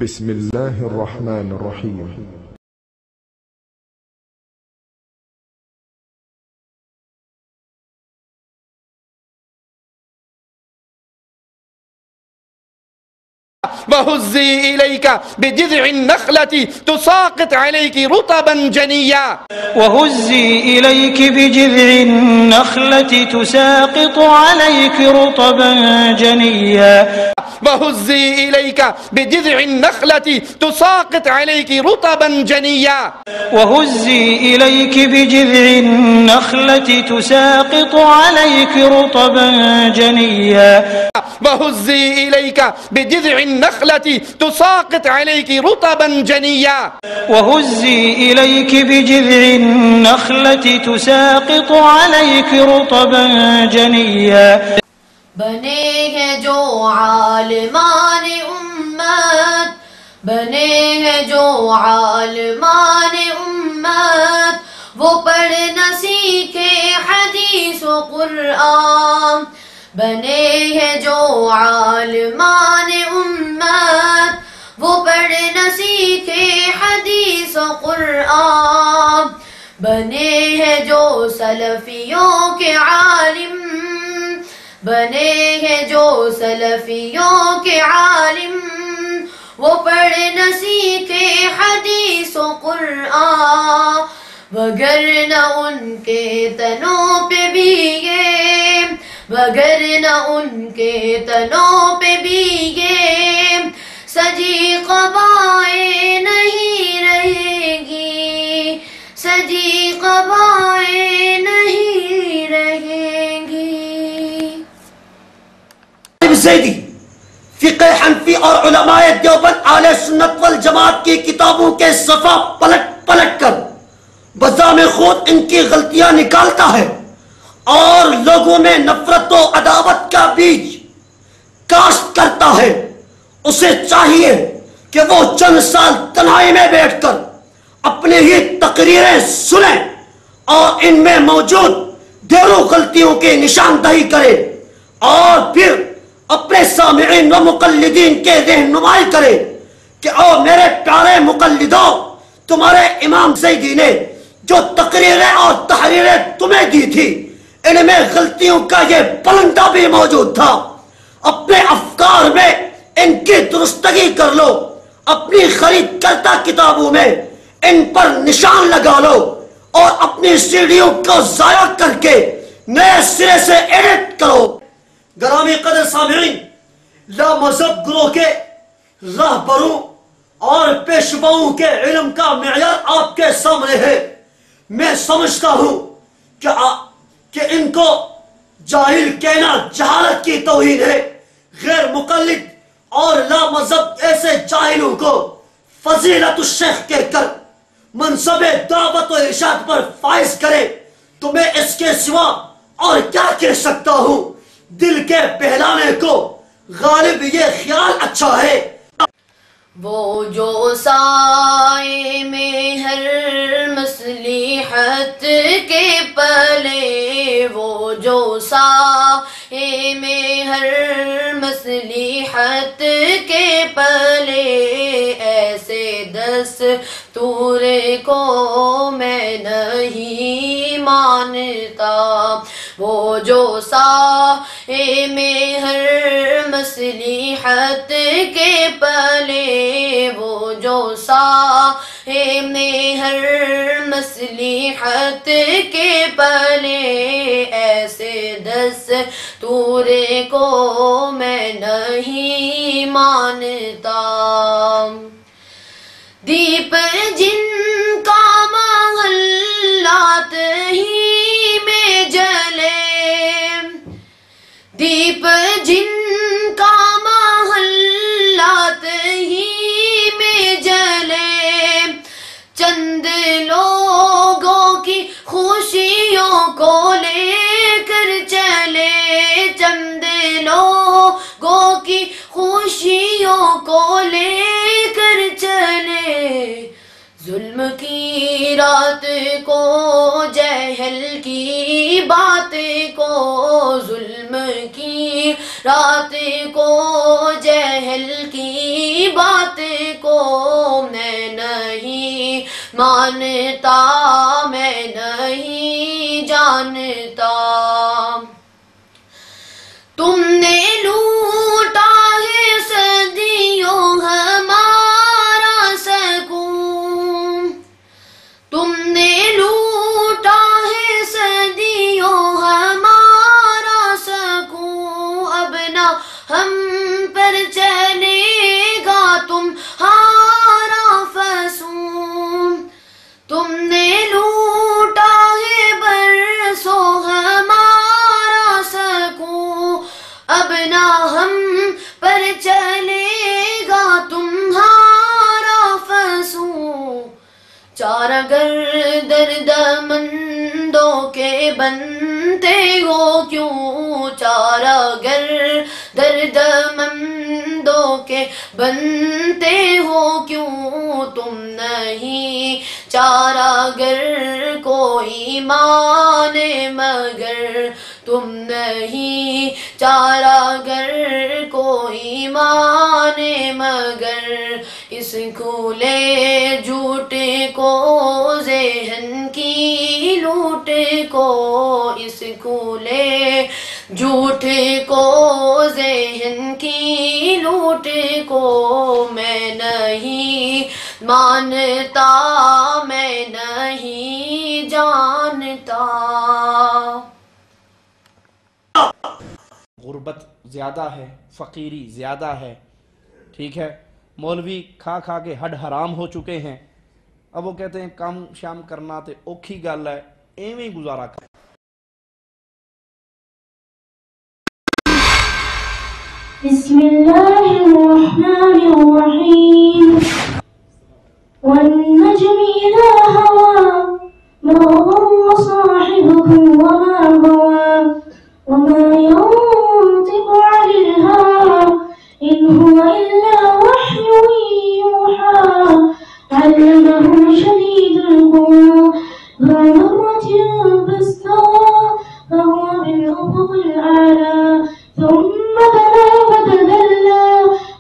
بسم الله الرحمن الرحيم. وهزي إليك بجذع النخلة تساقط عليك رطبا جنيا. وهزي إليك بجذع النخلة تساقط عليك رطبا جنيا. وهزي إليك بجذع النخلة تساقط عليك رطبا جنيا. وهزي إليك بجذع النخلة تساقط عليك رطبا جنيا. وهزي إليك بجذع النخلة تساقط عليك رطبا جنيا. وهزي إليك بجذع النخلة تساقط عليك رطبا جنيا. بنے ہیں جو عالمان امت، بنے ہیں جو عالمان امت، وہ پڑھ نہ سیکھے حدیث و قرآن. بنے ہیں جو عالمان امت، وہ پڑھ نہ سیکھے حدیث و قرآن. بنے ہیں جو سلفیوں کے عالم، بنے ہیں جو سلفیوں کے عالم، وہ پڑھ نہ سیکھے حدیث و قرآن. وگرنہ ان کے تنوں پہ بھی یہ، وگرنہ ان کے تنوں پہ بھی یہ سجی قبائیں نہیں رہیں گی، سجی قبائیں نہیں رہیں گی. زیدی فقہ حنفی اور علماء دیوبند اہل سنت والجماعت کی کتابوں کے صفحہ پلٹ پلٹ کر بذام خود ان کی غلطیاں نکالتا ہے اور لوگوں میں نفرت و عداوت کا بیج کاشت کرتا ہے. اسے چاہیے کہ وہ چند سال تنہائی میں بیٹھ کر اپنی ہی تقریریں سنیں اور ان میں موجود ڈھیروں غلطیوں کی نشاندہی کرے اور پھر اپنے سامعین و مقلدین کے رہنمائی کرے کہ او میرے پیارے مقلدوں، تمہارے امام زیدی نے جو تقریریں اور تحریریں تمہیں دی تھی ان میں غلطیوں کا یہ پلندہ بھی موجود تھا. اپنے افکار میں ان کی درستگی کر لو، اپنی خرید کردہ کتابوں میں ان پر نشان لگا لو اور اپنی سیڑھیوں کو ضائع کر کے نئے سرے سے ایڈٹ کرو. گرامی قدر سامعین، لا مذہب گروہ کے راہبروں اور پیشواؤں کے علم کا معیار آپ کے سامنے ہے. میں سمجھتا ہوں کہ ان کو جاہل کہنا جہالت کی توہین ہے. غیر مقلد اور لا مذہب ایسے جاہلوں کو فضیلتالشیخ کہہ کر منصب دعوت و ارشاد پر فائز کرے تو میں اس کے سوا اور کیا کہہ سکتا ہوں. دل کے بہلانے کو غالب یہ خیال اچھا ہے. وہ جو سائے میں ہر مصلحت کے پلے، وہ جو سائے میں ہر مصلحت کے پلے، ایسے دستور کو میں نہیں مانتا. وہ جو سائے میں ہر مصلحت کے پلے، وہ جو سائے میں ہر مصلحت کے پلے، ایسے دستور کو میں نہیں مانتا. دیپ جن کا محلات ہی میں جلے، دیپ جن کا محلات ہی میں جلے، چند لوگوں کی خوشیوں کو لے کر چلے، چند لوگوں کی خوشیوں کو لے کر چلے. ظلم کی رات کو جہل کی بات کو، ظلم کی رات کو جہل کی بات مانتا میں نہیں جانتا. تم نے لوٹا ہے صدیوں ہمارا سکون، تم نے لوٹا ہے صدیوں ہمارا سکون. اب نہ ہم پر چلے گا تمہارا فسون. تم نے لوٹا ہے برسوں ہمارا سکون، اب نہ ہم پر چلے گا تمہارا فسون. چار اگر درد مندوں کے بنتے ہو کیوں، چار اگر درد مندوں کے بنتے ہو کیوں، تم نہیں چارہ گر کوئی مانے مگر، تم نہیں چارہ گر کوئی مانے مگر. اس کھلے جھوٹ کو ذہن کی لوٹ کو، اس کھلے جھوٹ کو ذہن کی لوٹ کو میں نہیں مانتا، میں نہیں جانتا. غربت زیادہ ہے، فقیری زیادہ ہے، ٹھیک ہے. مولوی کھا کھا کے ہڈ حرام ہو چکے ہیں. اب وہ کہتے ہیں کام شام کرنا تے اوکھی گل ہے، ایویں گزارا کر. بسم اللہ الرحمن الرحیم. والنجم اذا هوى ما ضل صاحبكم وما غوى وما ينطق عن الهوى إن هو إلا وحي يوحى. علمه شديد القوى ذو مرة فاستوى فهو بالأفق الأعلى ثم دنا فتدلى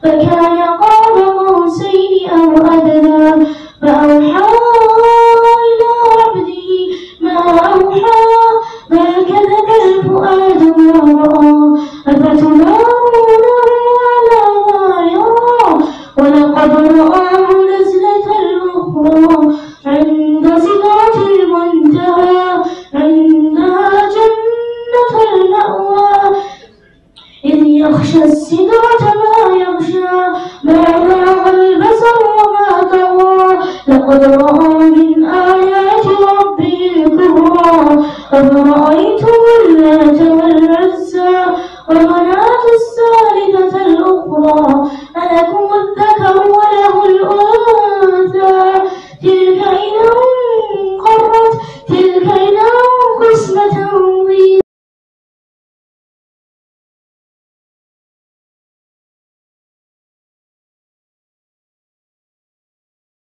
فكان قاب قوسين أو أدنى فأوحى إلى عبده ما أوحى ما كذب الفؤاد ما رأى أفتمارونه على ما يرى ولقد رآه نزلة